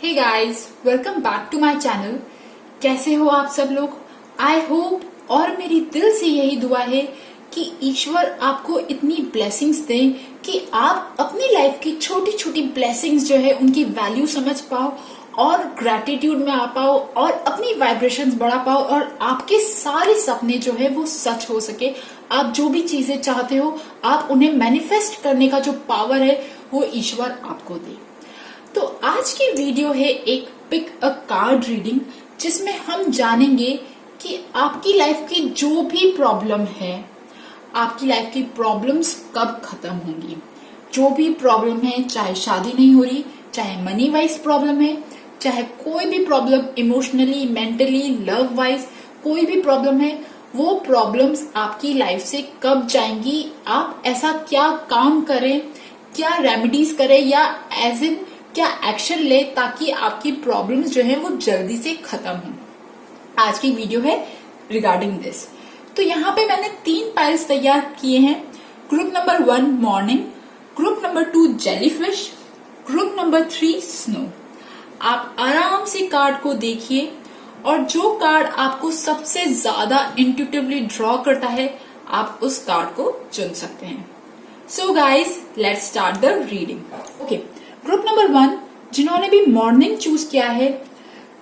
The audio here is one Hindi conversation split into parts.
Hey guys, welcome back to my channel. कैसे हो आप सब लोग? आई होप और मेरी दिल से यही दुआ है कि ईश्वर आपको इतनी ब्लेसिंग्स दे कि आप अपनी लाइफ की छोटी छोटी ब्लेसिंग्स जो है उनकी वैल्यू समझ पाओ और ग्रैटिट्यूड में आ पाओ और अपनी वाइब्रेशंस बढ़ा पाओ और आपके सारे सपने जो है वो सच हो सके। आप जो भी चीजें चाहते हो आप उन्हें मैनिफेस्ट करने का जो पावर है वो ईश्वर आपको दे। तो आज की वीडियो है एक पिक अ कार्ड रीडिंग, जिसमें हम जानेंगे कि आपकी लाइफ की जो भी प्रॉब्लम है, आपकी लाइफ की प्रॉब्लम्स कब खत्म होंगी। जो भी प्रॉब्लम है, चाहे शादी नहीं हो रही, चाहे मनी वाइज प्रॉब्लम है, चाहे कोई भी problem emotionally, mentally, love wise कोई भी प्रॉब्लम है, वो प्रॉब्लम्स आपकी लाइफ से कब जाएंगी। आप ऐसा क्या काम करें, क्या रेमेडीज करें या एज इन क्या एक्शन ले ताकि आपकी प्रॉब्लम्स जो है वो जल्दी से खत्म हो। आज की वीडियो है रिगार्डिंग दिस। तो यहाँ पे मैंने 3 पाइल्स तैयार किए हैं। Group number 1 morning, group number 2 jellyfish, group number 3 snow. आप आराम से कार्ड को देखिए और जो कार्ड आपको सबसे ज्यादा इंट्यूटिवली ड्रॉ करता है आप उस कार्ड को चुन सकते हैं। So guys, let's start the reading. Okay, group number 1 जिन्होंने भी मॉर्निंग चूज किया है,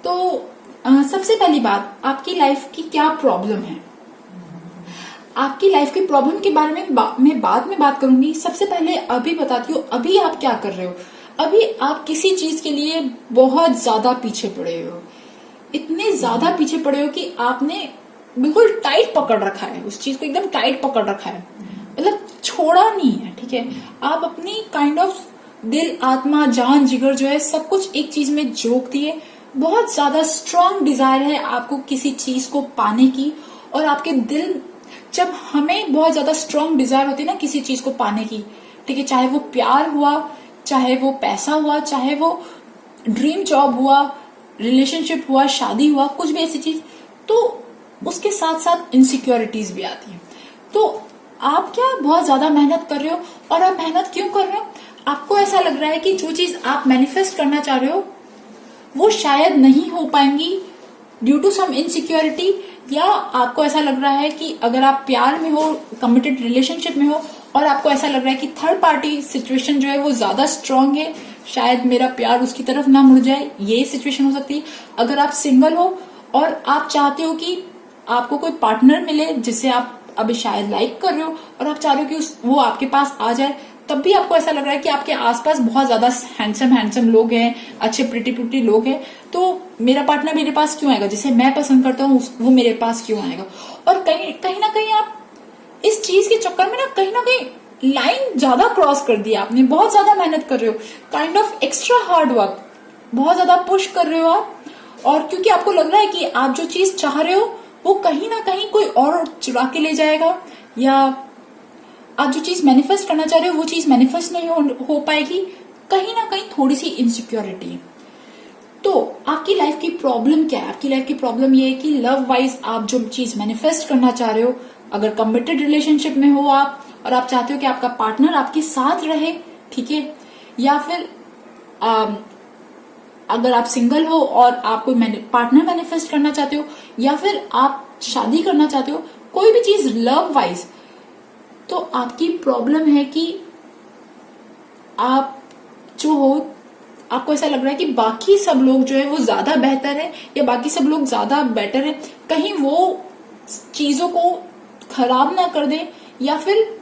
तो सबसे पहली बात, आपकी लाइफ की क्या प्रॉब्लम है। आपकी लाइफ की प्रॉब्लम के बारे में मैं बाद में बात करूंगी। सबसे पहले अभी बताती हूँ, अभी आप क्या कर रहे हो। अभी आप किसी चीज के लिए बहुत ज्यादा पीछे पड़े हो, इतने ज्यादा पीछे पड़े हो कि आपने बिल्कुल टाइट पकड़ रखा है, उस चीज को एकदम टाइट पकड़ रखा है, मतलब छोड़ा नहीं है। ठीक है, आप अपनी काइंड ऑफ दिल, आत्मा, जान, जिगर जो है सब कुछ एक चीज में झोंक दिए। बहुत ज्यादा स्ट्रांग डिजायर है आपको किसी चीज को पाने की, और आपके दिल, जब हमें बहुत ज्यादा स्ट्रांग डिजायर होती है ना किसी चीज को पाने की, ठीक है, चाहे वो प्यार हुआ, चाहे वो पैसा हुआ, चाहे वो ड्रीम जॉब हुआ, रिलेशनशिप हुआ, शादी हुआ, कुछ भी ऐसी चीज, तो उसके साथ साथ इनसिक्योरिटीज भी आती है। तो आप क्या बहुत ज्यादा मेहनत कर रहे हो, और आप मेहनत क्यों कर रहे हो? आपको ऐसा लग रहा है कि जो चीज आप मैनिफेस्ट करना चाह रहे हो वो शायद नहीं हो पाएंगी ड्यू टू सम इनसिक्योरिटी, या आपको ऐसा लग रहा है कि अगर आप प्यार में हो, कमिटेड रिलेशनशिप में हो, और आपको ऐसा लग रहा है कि थर्ड पार्टी सिचुएशन जो है वो ज्यादा स्ट्रांग है, शायद मेरा प्यार उसकी तरफ ना मुड़ जाए, ये सिचुएशन हो सकती है। अगर आप सिंगल हो और आप चाहते हो कि आपको कोई पार्टनर मिले जिसे आप अभी शायद लाइक कर रहे हो, और आप चाह रहे हो कि वो आपके पास आ जाए, तब भी आपको ऐसा लग रहा है कि आपके आसपास बहुत ज्यादा हैंडसम लोग हैं, अच्छे प्रिटी लोग हैं, तो मेरा पार्टनर मेरे पास क्यों आएगा, जिसे मैं पसंद करता हूँ वो मेरे पास क्यों आएगा। और कहीं ना कहीं आप इस चीज के चक्कर में ना कहीं लाइन ज्यादा क्रॉस कर दिया आपने, बहुत ज्यादा मेहनत कर रहे हो, kind of extra hard work, बहुत ज्यादा पुश कर रहे हो आप। और क्योंकि आपको लग रहा है कि आप जो चीज चाह रहे हो वो कहीं ना कहीं कोई और चुरा के ले जाएगा, या आप जो चीज मैनिफेस्ट करना चाह रहे हो वो चीज मैनिफेस्ट नहीं हो पाएगी। कहीं ना कहीं थोड़ी सी इनसिक्योरिटी है। तो आपकी लाइफ की प्रॉब्लम क्या है? आपकी लाइफ की प्रॉब्लम ये है कि लव वाइज आप जो चीज मैनिफेस्ट करना चाह रहे हो, अगर कमिटेड रिलेशनशिप में हो आप और आप चाहते हो कि आपका पार्टनर आपके साथ रहे, ठीक है, या फिर अगर आप सिंगल हो और आप कोई पार्टनर मैनिफेस्ट करना चाहते हो, या फिर आप शादी करना चाहते हो, कोई भी चीज लव वाइज, तो आपकी प्रॉब्लम है कि आप जो हो, आपको ऐसा लग रहा है कि बाकी सब लोग जो है वो ज्यादा बेहतर है, या बाकी सब लोग ज्यादा बेटर है, कहीं वो चीजों को खराब ना कर दे, या फिर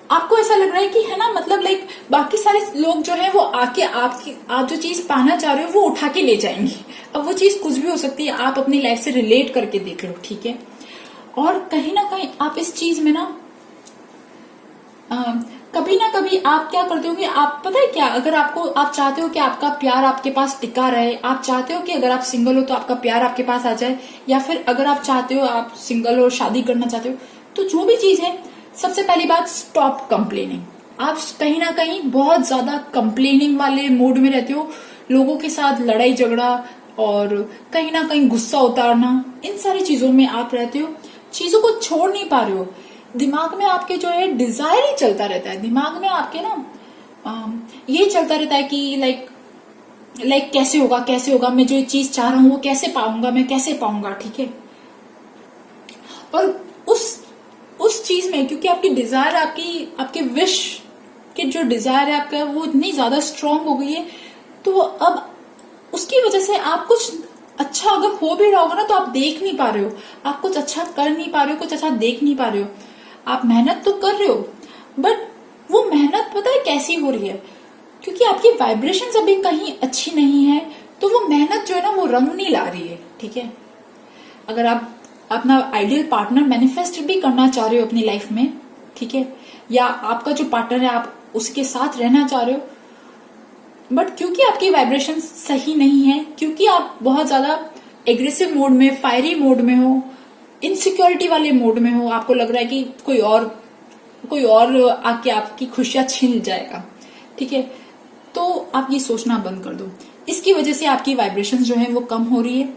आपको ऐसा लग रहा है कि, है ना, मतलब लाइक बाकी सारे लोग जो है वो आके आप जो चीज पाना चाह रहे हो वो उठा के ले जाएंगे। अब वो चीज कुछ भी हो सकती है, आप अपनी लाइफ से रिलेट करके देख लो, ठीक है। और कहीं ना कहीं आप इस चीज में ना कभी ना कभी आप क्या करते हो कि आप, पता है क्या, अगर आप चाहते हो कि आपका प्यार आपके पास टिका रहे, आप चाहते हो कि अगर आप सिंगल हो तो आपका प्यार आपके पास आ जाए, या फिर अगर आप चाहते हो आप सिंगल हो, शादी करना चाहते हो, तो जो भी चीज है, सबसे पहली बात, स्टॉप कंप्लेनिंग। आप कहीं ना कहीं बहुत ज्यादा कंप्लेनिंग वाले मूड में रहते हो, लोगों के साथ लड़ाई झगड़ा और कहीं ना कहीं गुस्सा उतारना, इन सारी चीजों में आप रहते हो, चीजों को छोड़ नहीं पा रहे हो। दिमाग में आपके जो है डिजायर ही चलता रहता है, दिमाग में आपके ना ये चलता रहता है कि लाइक कैसे होगा, मैं जो ये चीज चाह रहा हूं वो कैसे पाऊंगा, मैं कैसे पाऊंगा, ठीक है। और उस चीज में क्योंकि आपकी डिजायर, आपके विश के जो डिजायर है आपका, वो इतनी ज्यादा स्ट्रांग हो गई है, तो अब उसकी वजह से आप कुछ अच्छा अगर हो भी रहा होगा ना, तो आप देख नहीं पा रहे हो, आप कुछ अच्छा कर नहीं पा रहे हो, कुछ अच्छा देख नहीं पा रहे हो। आप मेहनत तो कर रहे हो, बट वो मेहनत पता है कैसी हो रही है, क्योंकि आपकी वाइब्रेशंस अभी कहीं अच्छी नहीं है, तो वो मेहनत जो है ना वो रंग नहीं ला रही है, ठीक है। अगर आप अपना आइडियल पार्टनर मैनिफेस्ट भी करना चाह रहे हो अपनी लाइफ में, ठीक है, या आपका जो पार्टनर है आप उसके साथ रहना चाह रहे हो, बट क्योंकि आपकी वाइब्रेशन सही नहीं है, क्योंकि आप बहुत ज्यादा एग्रेसिव मोड में, फायरी मोड में हो, इनसिक्योरिटी वाले मोड में हो, आपको लग रहा है कि कोई और आके आपकी खुशियां छीन जाएगा, ठीक है, तो आप ये सोचना बंद कर दो। इसकी वजह से आपकी वाइब्रेशन जो है वो कम हो रही है,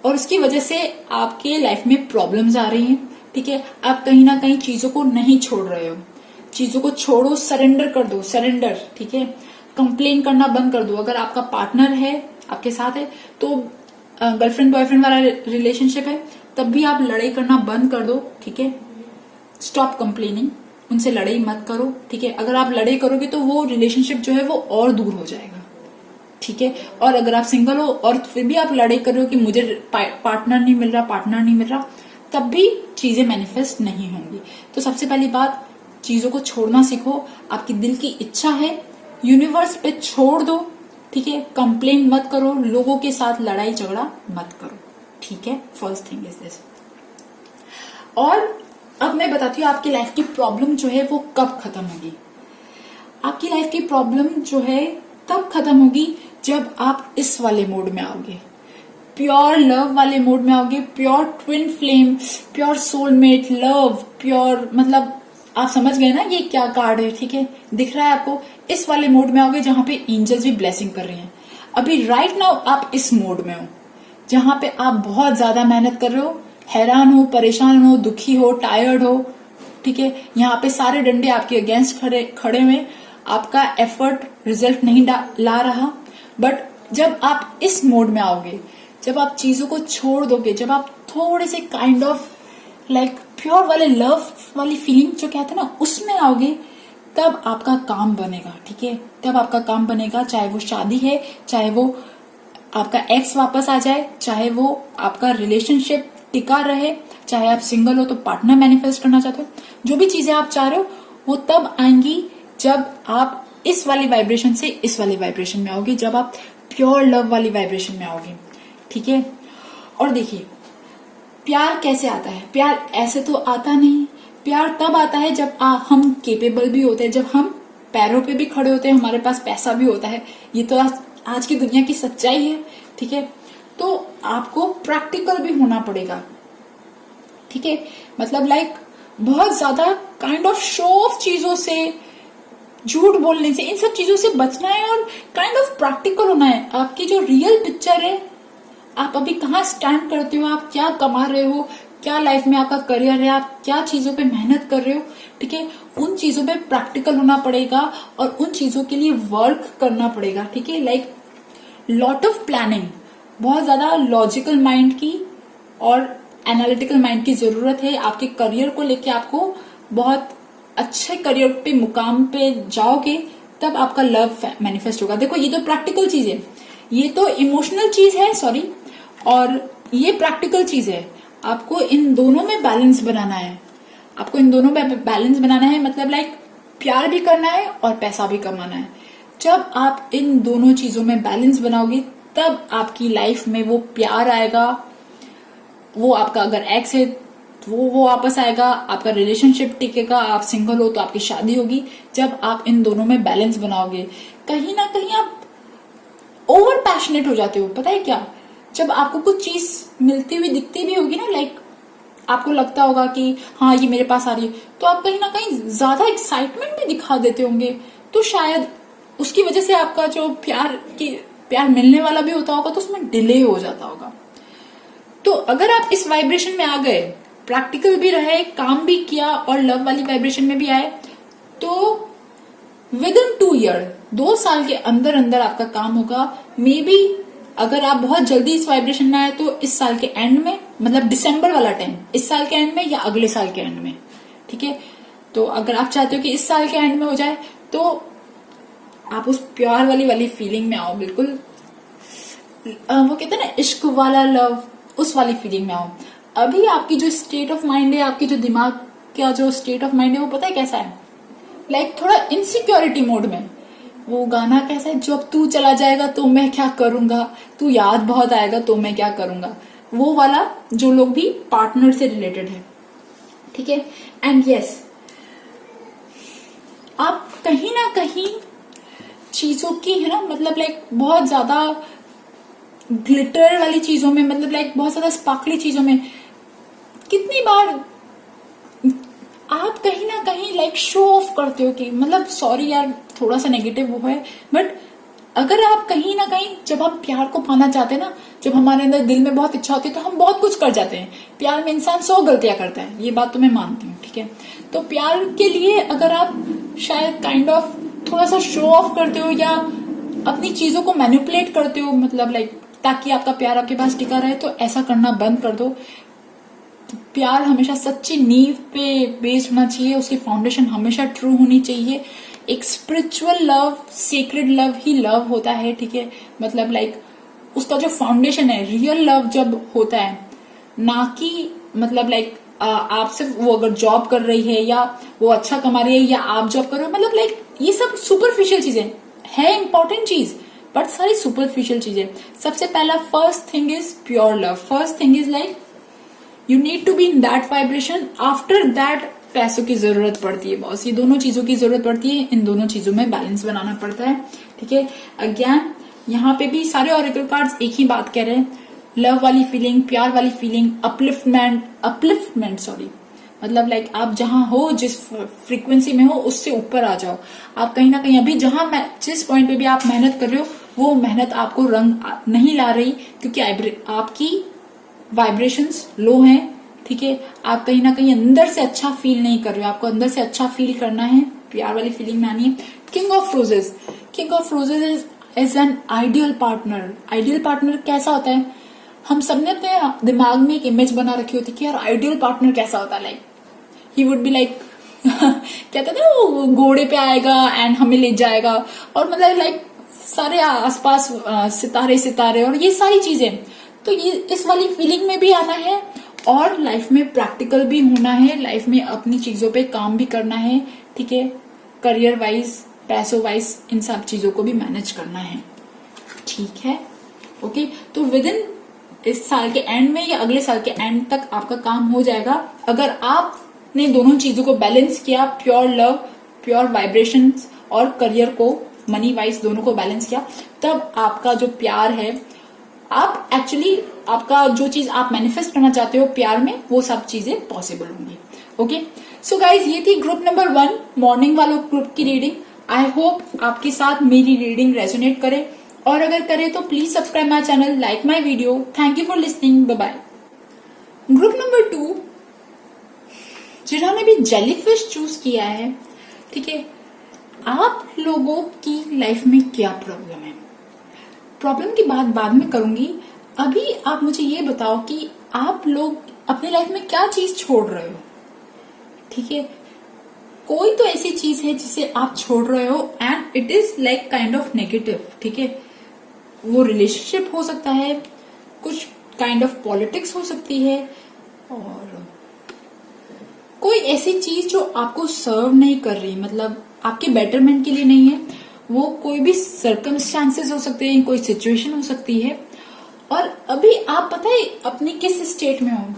और उसकी वजह से आपके लाइफ में प्रॉब्लम्स आ रही हैं, ठीक है। आप कहीं ना कहीं चीजों को नहीं छोड़ रहे हो, चीजों को छोड़ो, सरेंडर कर दो, सरेंडर, ठीक है। कंप्लेन करना बंद कर दो। अगर आपका पार्टनर है, आपके साथ है, तो गर्लफ्रेंड बॉयफ्रेंड वाला रिलेशनशिप है, तब भी आप लड़ाई करना बंद कर दो, ठीक है। स्टॉप कंप्लेनिंग, उनसे लड़ाई मत करो, ठीक है। अगर आप लड़ाई करोगे तो वो रिलेशनशिप जो है वो और दूर हो जाएगा, ठीक है। और अगर आप सिंगल हो और फिर भी आप लड़ाई कर रहे हो कि मुझे पार्टनर नहीं मिल रहा, तब भी चीजें मैनिफेस्ट नहीं होंगी। तो सबसे पहली बात, चीजों को छोड़ना सीखो। आपकी दिल की इच्छा है, यूनिवर्स पे छोड़ दो, ठीक है। कंप्लेन मत करो, लोगों के साथ लड़ाई झगड़ा मत करो, ठीक है। First thing is this. और अब मैं बताती हूँ आपकी लाइफ की प्रॉब्लम जो है वो कब खत्म होगी। आपकी लाइफ की प्रॉब्लम जो है तब खत्म होगी जब आप इस वाले मोड में आओगे, प्योर लव वाले मोड में आओगे, pure twin flame, pure soulmate love, pure, मतलब आप समझ गए ना ये क्या कार्ड है, ठीक है, दिख रहा है आपको। इस वाले मोड में आओगे जहां पे एंजल्स भी ब्लेसिंग कर रही हैं। अभी राइट नाउ आप इस मोड में हो जहां पे आप बहुत ज्यादा मेहनत कर रहे हो, हैरान हो, परेशान हो, दुखी हो, टायर्ड हो, ठीक है। यहाँ पे सारे डंडे आपके अगेंस्ट खड़े हुए, आपका एफर्ट रिजल्ट नहीं ला रहा। बट जब आप इस मोड में आओगे, जब आप चीजों को छोड़ दोगे, जब आप थोड़े से काइंड ऑफ लाइक प्योर वाले लव वाली फीलिंग जो कहते हैं ना, उसमें आओगे, तब आपका काम बनेगा, ठीक है। तब आपका काम बनेगा, चाहे वो शादी है, चाहे वो आपका एक्स वापस आ जाए, चाहे वो आपका रिलेशनशिप टिका रहे, चाहे आप सिंगल हो तो पार्टनर मैनिफेस्ट करना चाहते हो, जो भी चीजें आप चाह रहे हो वो तब आएंगी जब आप इस वाली वाइब्रेशन से इस वाली वाइब्रेशन में आओगे, जब आप प्योर लव वाली वाइब्रेशन में आओगे, ठीक है। और देखिए, प्यार कैसे आता है? प्यार ऐसे तो आता नहीं। प्यार तब आता है जब हम केपेबल भी होते हैं, जब हम पैरों पे भी खड़े होते हैं, हमारे पास पैसा भी होता है। ये तो आज की दुनिया की सच्चाई है, ठीक है। तो आपको प्रैक्टिकल भी होना पड़ेगा, ठीक है। मतलब लाइक बहुत ज्यादा काइंड ऑफ शो ऑफ चीजों से, झूठ बोलने से, इन सब चीजों से बचना है और काइंड ऑफ प्रैक्टिकल होना है। आपकी जो रियल पिक्चर है, आप अभी कहाँ स्टैंड करते हो, आप क्या कमा रहे हो, क्या लाइफ में आपका करियर है, आप क्या चीजों पे मेहनत कर रहे हो, ठीक है। उन चीजों पे प्रैक्टिकल होना पड़ेगा और उन चीजों के लिए वर्क करना पड़ेगा, ठीक है। लाइक लॉट ऑफ प्लानिंग, बहुत ज्यादा लॉजिकल माइंड की और एनालिटिकल माइंड की जरूरत है। आपके करियर को लेके आपको बहुत अच्छे करियर पे, मुकाम पे जाओगे, तब आपका लव मैनिफेस्ट होगा। देखो, ये तो प्रैक्टिकल चीज है, ये तो इमोशनल चीज है, सॉरी, और ये प्रैक्टिकल चीज है। आपको इन दोनों में बैलेंस बनाना है, आपको इन दोनों में बैलेंस बनाना है। मतलब लाइक प्यार भी करना है और पैसा भी कमाना है। जब आप इन दोनों चीजों में बैलेंस बनाओगे, तब आपकी लाइफ में वो प्यार आएगा। वो आपका अगर एक्स है तो वो वापस आएगा, आपका रिलेशनशिप टिकेगा, आप सिंगल हो तो आपकी शादी होगी। जब आप इन दोनों में बैलेंस बनाओगे, कहीं ना कहीं आप ओवर पैशनेट हो जाते हो। पता है क्या, जब आपको कुछ चीज मिलती हुई दिखती भी होगी ना, लाइक आपको लगता होगा कि हाँ ये मेरे पास आ रही है, तो आप कहीं ना कहीं ज्यादा एक्साइटमेंट भी दिखा देते होंगे। तो शायद उसकी वजह से आपका जो प्यार मिलने वाला भी होता होगा, तो उसमें डिले हो जाता होगा। तो अगर आप इस वाइब्रेशन में आ गए, प्रैक्टिकल भी रहे, काम भी किया और लव वाली वाइब्रेशन में भी आए, तो विद इन 2 ईयर, 2 साल के अंदर अंदर आपका काम होगा। मे बी अगर आप बहुत जल्दी इस वाइब्रेशन में आए तो इस साल के एंड में, मतलब दिसंबर वाला टाइम, इस साल के एंड में या अगले साल के एंड में, ठीक है। तो अगर आप चाहते हो कि इस साल के एंड में हो जाए तो आप उस प्यार वाली फीलिंग में आओ, बिल्कुल वो कहते हैं ना इश्क वाला लव, उस वाली फीलिंग में आओ। अभी आपकी जो स्टेट ऑफ माइंड है, आपकी जो दिमाग का जो स्टेट ऑफ माइंड है, वो पता है कैसा है? लाइक थोड़ा इनसिक्योरिटी मोड में। वो गाना कैसा है, जब तू चला जाएगा तो मैं क्या करूंगा, तू याद बहुत आएगा तो मैं क्या करूंगा, वो वाला, जो लोग भी पार्टनर से रिलेटेड है, ठीक है। एंड यस, आप कहीं ना कहीं चीजों की, है ना, मतलब लाइक बहुत ज्यादा ग्लिटर वाली चीजों में, मतलब लाइक बहुत ज्यादा स्पार्कली चीजों में, कितनी बार आप कहीं ना कहीं लाइक शो ऑफ करते हो कि, मतलब सॉरी यार थोड़ा सा नेगेटिव वो है, बट अगर आप कहीं ना कहीं, जब हम प्यार को पाना चाहते हैं ना, जब हमारे अंदर दिल में बहुत इच्छा होती है तो हम बहुत कुछ कर जाते हैं। प्यार में इंसान 100 गलतियां करता है, ये बात तो मैं मानती हूँ, ठीक है। तो प्यार के लिए अगर आप शायद काइंड ऑफ थोड़ा सा शो ऑफ करते हो या अपनी चीजों को मैनिपुलेट करते हो, मतलब लाइक ताकि आपका प्यार आपके पास टिका रहे, तो ऐसा करना बंद कर दो। प्यार हमेशा सच्ची नींव पे बेस्ड होना चाहिए, उसकी फाउंडेशन हमेशा ट्रू होनी चाहिए। एक स्पिरिचुअल लव, सेक्रेड लव ही लव होता है, ठीक है। मतलब लाइक उसका जो फाउंडेशन है, रियल लव जब होता है, ना कि मतलब लाइक आप सिर्फ, वो अगर जॉब कर रही है या वो अच्छा कमा रही है या आप जॉब कर रहे हो, मतलब लाइक ये सब सुपरफिशियल चीजें है, इंपॉर्टेंट चीज बट सारी सुपरफिशियल चीजें। सबसे पहला first thing is pure love. First thing is like you need to be in that vibration. After that पैसों की जरूरत पड़ती है बॉस, ये दोनों चीजों की जरूरत पड़ती है, इन दोनों चीजों में बैलेंस बनाना पड़ता है, ठीक है। अगेन यहाँ पे भी सारे ऑरेकल कार्ड्स एक ही बात कह रहे हैं, लव वाली फीलिंग, प्यार वाली फीलिंग, अपलिफ्टमेंट सॉरी, मतलब लाइक आप जहां हो, जिस फ्रीक्वेंसी में हो, उससे ऊपर आ जाओ। आप कहीं ना कहीं अभी जिस पॉइंट पे भी आप मेहनत कर रहे हो, वो मेहनत आपको रंग नहीं ला रही, क्योंकि आपकी वाइब्रेशंस लो हैं, ठीक है। आप कहीं ना कहीं अंदर से अच्छा फील नहीं कर रहे हो, आपको अंदर से अच्छा फील करना है, प्यार वाली फीलिंग में आनी है। King of roses, king of roses is an ideal partner. Ideal partner कैसा होता है? हम सबने अपने दिमाग में एक इमेज बना रखी होती है कि यार आइडियल पार्टनर कैसा होता है, like he would be like कहते थे वो घोड़े पे आएगा एंड हमें ले जाएगा, और मतलब लाइक सारे आसपास सितारे सितारे और ये सारी चीजें। तो ये इस वाली फीलिंग में भी आना है और लाइफ में प्रैक्टिकल भी होना है, लाइफ में अपनी चीजों पे काम भी करना है, ठीक है। करियर वाइज, पैसों वाइज, इन सब चीजों को भी मैनेज करना है, ठीक है, ओके। तो विद इन इस साल के एंड में या अगले साल के एंड तक आपका काम हो जाएगा। अगर आपने दोनों चीजों को बैलेंस किया, प्योर लव, प्योर वाइब्रेशंस और करियर को, मनी वाइज दोनों को बैलेंस किया, तब आपका जो प्यार है, आप एक्चुअली आपका जो चीज आप मैनिफेस्ट करना चाहते हो प्यार में, वो सब चीजें पॉसिबल होंगी, ओके। सो गाइज, ये थी ग्रुप नंबर 1 मॉर्निंग वालों ग्रुप की रीडिंग। आई होप आपके साथ मेरी रीडिंग रेजोनेट करे, और अगर करे तो please subscribe my channel, like my video. Thank you for listening, bye bye. Group number 2, जिन्होंने भी जेलीफिश चूज किया है, ठीक है, आप लोगों की लाइफ में क्या प्रॉब्लम है? प्रॉब्लम की बात बाद में करूंगी, अभी आप मुझे ये बताओ कि आप लोग अपने लाइफ में क्या चीज छोड़ रहे हो, ठीक है। कोई तो ऐसी चीज है जिसे आप छोड़ रहे हो and it is like kind of negative, ठीक है। वो रिलेशनशिप हो सकता है, कुछ काइंड ऑफ पॉलिटिक्स हो सकती है, और कोई ऐसी चीज जो आपको सर्व नहीं कर रही, मतलब आपके बेटरमेंट के लिए नहीं है। वो कोई भी सर्कमस्टांसेस हो सकते हैं, कोई सिचुएशन हो सकती है, और अभी आप पता है अपनी किस स्टेट में हो,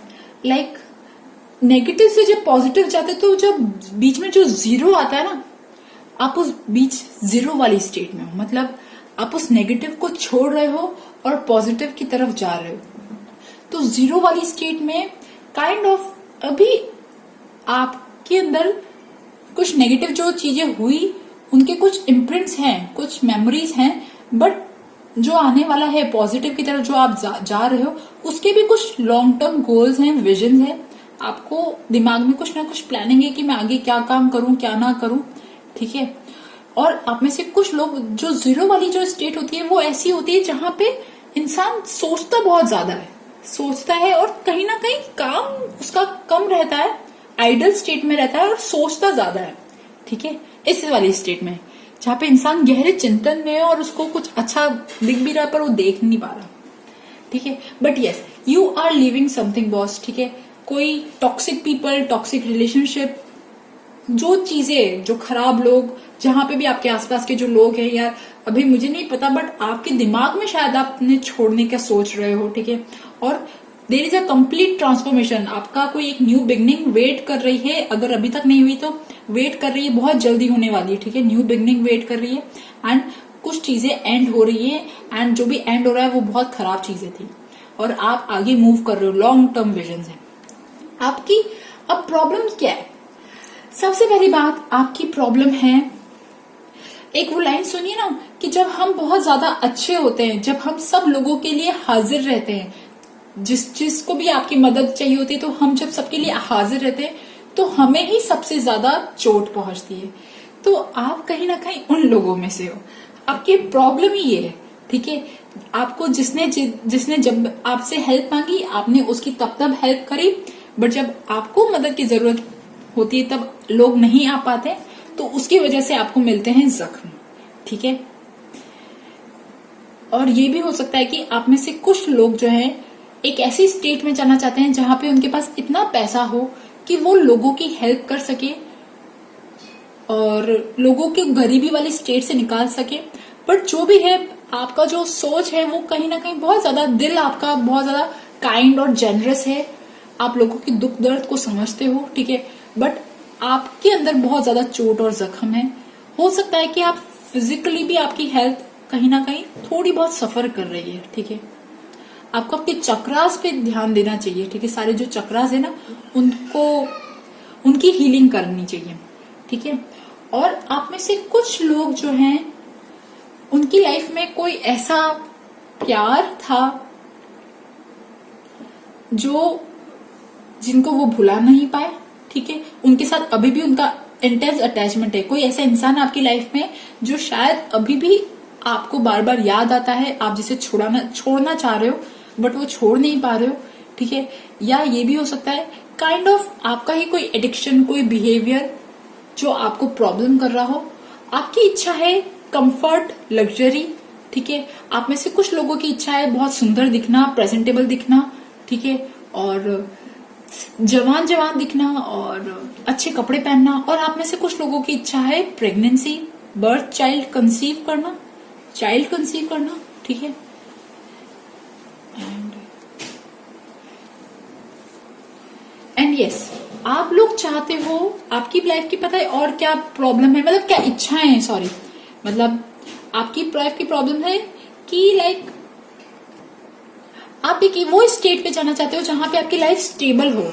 लाइक नेगेटिव से जब पॉजिटिव जाते, तो जब बीच में जो जीरो आता है ना, आप उस बीच जीरो वाली स्टेट में हो, मतलब आप उस नेगेटिव को छोड़ रहे हो और पॉजिटिव की तरफ जा रहे हो। तो जीरो वाली स्टेट में काइंड ऑफ अभी आपके अंदर कुछ नेगेटिव जो चीजें हुई, उनके कुछ इम्प्रिंट्स हैं, कुछ मेमोरीज हैं, बट जो आने वाला है पॉजिटिव की तरफ जो आप जा रहे हो, उसके भी कुछ लॉन्ग टर्म गोल्स हैं, विजन है। आपको दिमाग में कुछ ना कुछ प्लानिंग है कि मैं आगे क्या काम करूं, क्या ना करूं, ठीक है। और आप में से कुछ लोग, जो जीरो वाली जो स्टेट होती है वो ऐसी होती है जहां पे इंसान सोचता बहुत ज्यादा है, सोचता है और कहीं ना कहीं काम उसका कम रहता है, आइडल स्टेट में रहता है और सोचता ज्यादा है। ठीक है, इस वाली स्टेट में जहां पे इंसान गहरे चिंतन में है और उसको कुछ अच्छा दिख भी रहा है पर वो देख नहीं पा रहा। ठीक है, but yes, you are living something boss. ठीक है, कोई टॉक्सिक पीपल, टॉक्सिक रिलेशनशिप, जो चीजें, जो खराब लोग, जहां पे भी आपके आसपास के जो लोग हैं, यार अभी मुझे नहीं पता बट आपके दिमाग में शायद आपने छोड़ने का सोच रहे हो। ठीक है, और there is a complete transformation, आपका कोई एक न्यू बिगनिंग वेट कर रही है। अगर अभी तक नहीं हुई तो वेट कर रही है, बहुत जल्दी होने वाली है। ठीक है, न्यू बिगनिंग वेट कर रही है एंड कुछ चीजें एंड हो रही है एंड जो भी एंड हो रहा है वो बहुत खराब चीजें थी और आप आगे मूव कर रहे हो, लॉन्ग टर्म विजन है आपकी। अब प्रॉब्लम क्या है? सबसे पहली बात, आपकी प्रॉब्लम है, एक वो लाइन सुनिए ना कि जब हम बहुत ज्यादा अच्छे होते हैं, जब हम सब लोगों के लिए हाजिर रहते हैं, जिसको भी आपकी मदद चाहिए होती है, तो हम जब सबके लिए हाजिर रहते हैं तो हमें ही सबसे ज्यादा चोट पहुंचती है। तो आप कहीं ना कहीं उन लोगों में से हो, आपकी प्रॉब्लम ही ये है। ठीक है, आपको जिसने जब आपसे हेल्प मांगी, आपने उसकी तब हेल्प करी, बट जब आपको मदद की जरूरत होती है तब लोग नहीं आ पाते, तो उसकी वजह से आपको मिलते हैं जख्म। ठीक है, और ये भी हो सकता है कि आप में से कुछ लोग जो हैं एक ऐसी स्टेट में जाना चाहते हैं जहां पे उनके पास इतना पैसा हो कि वो लोगों की हेल्प कर सके और लोगों के गरीबी वाली स्टेट से निकाल सके। बट जो भी है, आपका जो सोच है वो कहीं ना कहीं बहुत ज्यादा, दिल आपका बहुत ज्यादा काइंड और जेनरस है, आप लोगों की दुख दर्द को समझते हो। ठीक है, बट आपके अंदर बहुत ज्यादा चोट और जख्म है। हो सकता है कि आप फिजिकली भी, आपकी हेल्थ कहीं ना कहीं थोड़ी बहुत सफर कर रही है। ठीक है, आपको आपके चक्रास पे ध्यान देना चाहिए। ठीक है, सारे जो चक्रास है ना, उनकी हीलिंग करनी चाहिए। ठीक है, और आप में से कुछ लोग जो हैं उनकी लाइफ में कोई ऐसा प्यार था जिनको वो भुला नहीं पाए। ठीक है, उनके साथ अभी भी उनका इंटेंस अटैचमेंट है। कोई ऐसा इंसान आपकी लाइफ में जो शायद अभी भी आपको बार बार याद आता है, आप जिसे छोड़ना चाह रहे हो बट वो छोड़ नहीं पा रहे हो। ठीक है, या ये भी हो सकता है काइंड ऑफ आपका ही कोई एडिक्शन, कोई बिहेवियर जो आपको प्रॉब्लम कर रहा हो। आपकी इच्छा है कंफर्ट, लग्जरी। ठीक है, आप में से कुछ लोगों की इच्छा है बहुत सुंदर दिखना, प्रेजेंटेबल दिखना। ठीक है, और जवान दिखना और अच्छे कपड़े पहनना। और आप में से कुछ लोगों की इच्छा है प्रेगनेंसी, बर्थ, चाइल्ड कंसीव करना। ठीक है, एंड यस, आप लोग चाहते हो, आपकी लाइफ की पता है और क्या प्रॉब्लम है, मतलब क्या इच्छाएं हैं, सॉरी, मतलब आपकी लाइफ की प्रॉब्लम है कि लाइक आप एक वो स्टेट पे जाना चाहते हो जहां पे आपकी लाइफ स्टेबल हो,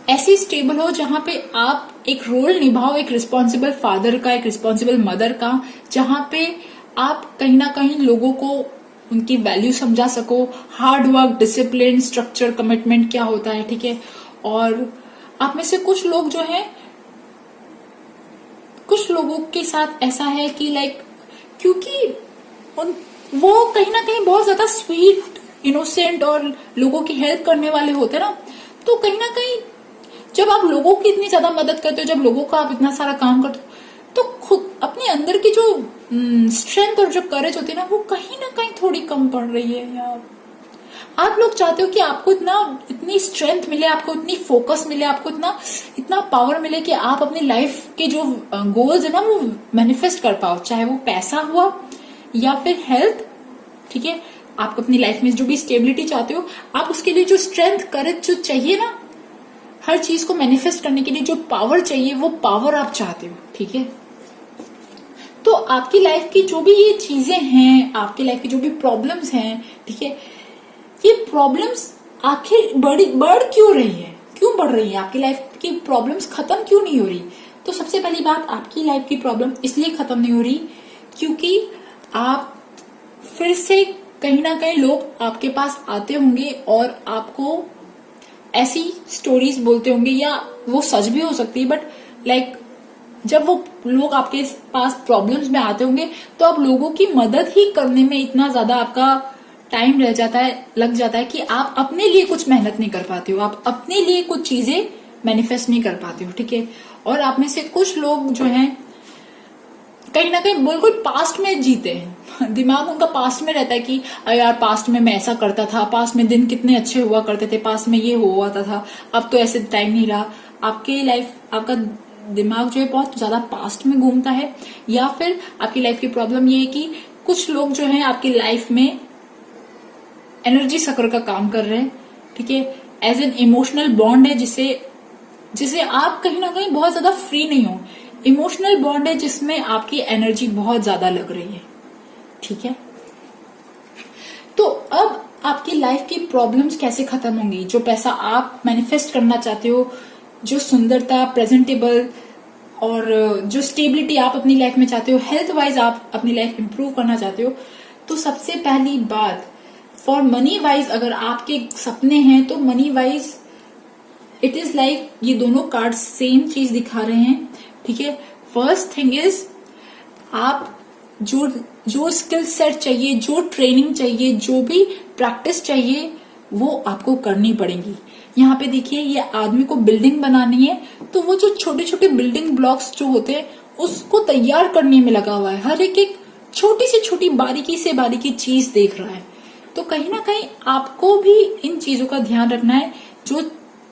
ऐसी स्टेबल हो जहां पे आप एक रोल निभाओ, एक रिस्पॉन्सिबल फादर का, एक रिस्पॉन्सिबल मदर का, जहां पे आप कहीं ना कहीं लोगों को उनकी वैल्यू समझा सको, hard work, discipline, structure, commitment क्या होता है। ठीक है, और आप में से कुछ लोग जो हैं, कुछ लोगों के साथ ऐसा है कि लाइक, क्योंकि वो कहीं ना कहीं बहुत ज्यादा स्वीट, इनोसेंट और लोगों की हेल्प करने वाले होते हैं ना, तो कहीं ना कहीं जब आप लोगों की इतनी ज्यादा मदद करते हो, जब लोगों का आप इतना सारा काम करते हो, तो खुद अपने अंदर की जो स्ट्रेंथ और जो करेज होती है ना, वो कहीं ना कहीं थोड़ी कम पड़ रही है यार। आप लोग चाहते हो कि आपको इतनी स्ट्रेंथ मिले, आपको इतनी फोकस मिले, आपको इतना पावर मिले कि आप अपनी लाइफ के जो गोल्स है ना वो मैनिफेस्ट कर पाओ, चाहे वो पैसा हुआ या फिर हेल्थ। ठीक है, आप अपनी लाइफ में जो भी स्टेबिलिटी चाहते हो, आप उसके लिए जो स्ट्रेंथ, करेज जो चाहिए ना, हर चीज को मैनिफेस्ट करने के लिए जो पावर चाहिए, वो पावर आप चाहते हो। ठीक है, तो आपकी लाइफ की जो भी ये चीजें हैं, आपकी लाइफ की जो भी प्रॉब्लम्स हैं, ठीक है, ये प्रॉब्लम्स आखिर बढ़ क्यों रही है, क्यों बढ़ रही है? आपकी लाइफ की प्रॉब्लम्स खत्म क्यों नहीं हो रही? तो सबसे पहली बात, आपकी लाइफ की प्रॉब्लम इसलिए खत्म नहीं हो रही क्योंकि आप फिर से कहीं ना कहीं लोग आपके पास आते होंगे और आपको ऐसी स्टोरीज बोलते होंगे, या वो सच भी हो सकती है, बट लाइक जब वो लोग आपके पास प्रॉब्लम्स में आते होंगे तो आप लोगों की मदद ही करने में इतना ज्यादा आपका टाइम लग जाता है कि आप अपने लिए कुछ मेहनत नहीं कर पाते हो, आप अपने लिए कुछ चीजें मैनिफेस्ट नहीं कर पाते हो, ठीक है। और आप में से कुछ लोग जो हैं कहीं ना कहीं बिल्कुल पास्ट में जीते हैं, दिमाग उनका पास्ट में रहता है कि यार पास्ट में मैं ऐसा करता था, पास्ट में दिन कितने अच्छे हुआ करते थे, पास्ट में ये हुआ था, अब तो ऐसे टाइम नहीं रहा। आपकी लाइफ, आपका दिमाग जो है बहुत ज्यादा पास्ट में घूमता है। या फिर आपकी लाइफ की प्रॉब्लम ये है कि कुछ लोग जो है आपकी लाइफ में एनर्जी सकर का काम कर रहे हैं, ठीक है। एज एन इमोशनल बॉन्ड है जिसे आप कहीं ना कहीं बहुत ज्यादा फ्री नहीं हो। इमोशनल बॉन्ड है जिसमें आपकी एनर्जी बहुत ज्यादा लग रही है, ठीक है। तो अब आपकी लाइफ की प्रॉब्लम्स कैसे खत्म होंगी? जो पैसा आप मैनिफेस्ट करना चाहते हो, जो सुंदरता, प्रेजेंटेबल और जो स्टेबिलिटी आप अपनी लाइफ में चाहते हो, हेल्थ वाइज आप अपनी लाइफ इंप्रूव करना चाहते हो, तो सबसे पहली बात फॉर मनी वाइज अगर आपके सपने हैं तो money wise it is like ये दोनों कार्ड सेम चीज दिखा रहे हैं, ठीक है। फर्स्ट थिंग इज आप जो स्किल सेट चाहिए, जो ट्रेनिंग चाहिए, जो भी प्रैक्टिस चाहिए वो आपको करनी पड़ेगी। यहाँ पे देखिए ये आदमी को बिल्डिंग बनानी है तो वो जो छोटे छोटे बिल्डिंग ब्लॉक्स जो होते हैं उसको तैयार करने में लगा हुआ है, हर एक छोटी से छोटी बारीकी से बारीकी चीज देख रहा है। तो कहीं ना कहीं आपको भी इन चीजों का ध्यान रखना है।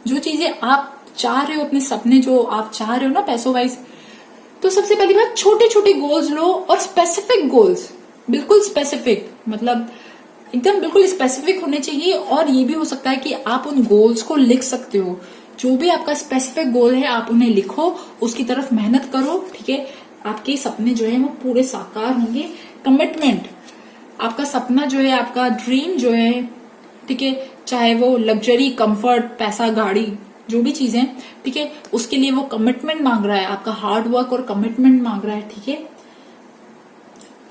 जो चीजें आप चाह रहे हो, अपने सपने जो आप चाह रहे हो ना पैसों वाइज, तो सबसे पहली बात छोटे छोटे गोल्स लो और स्पेसिफिक गोल्स, बिल्कुल स्पेसिफिक, मतलब एकदम बिल्कुल स्पेसिफिक होने चाहिए। और ये भी हो सकता है कि आप उन गोल्स को लिख सकते हो। जो भी आपका स्पेसिफिक गोल है आप उन्हें लिखो, उसकी तरफ मेहनत करो, ठीक है। आपके सपने जो है वो पूरे साकार होंगे। कमिटमेंट, आपका सपना जो है, आपका ड्रीम जो है, ठीक है, चाहे वो लग्जरी, कंफर्ट, पैसा, गाड़ी, जो भी चीजें, ठीक है, उसके लिए वो कमिटमेंट मांग रहा है, आपका हार्ड वर्क और कमिटमेंट मांग रहा है, ठीक है।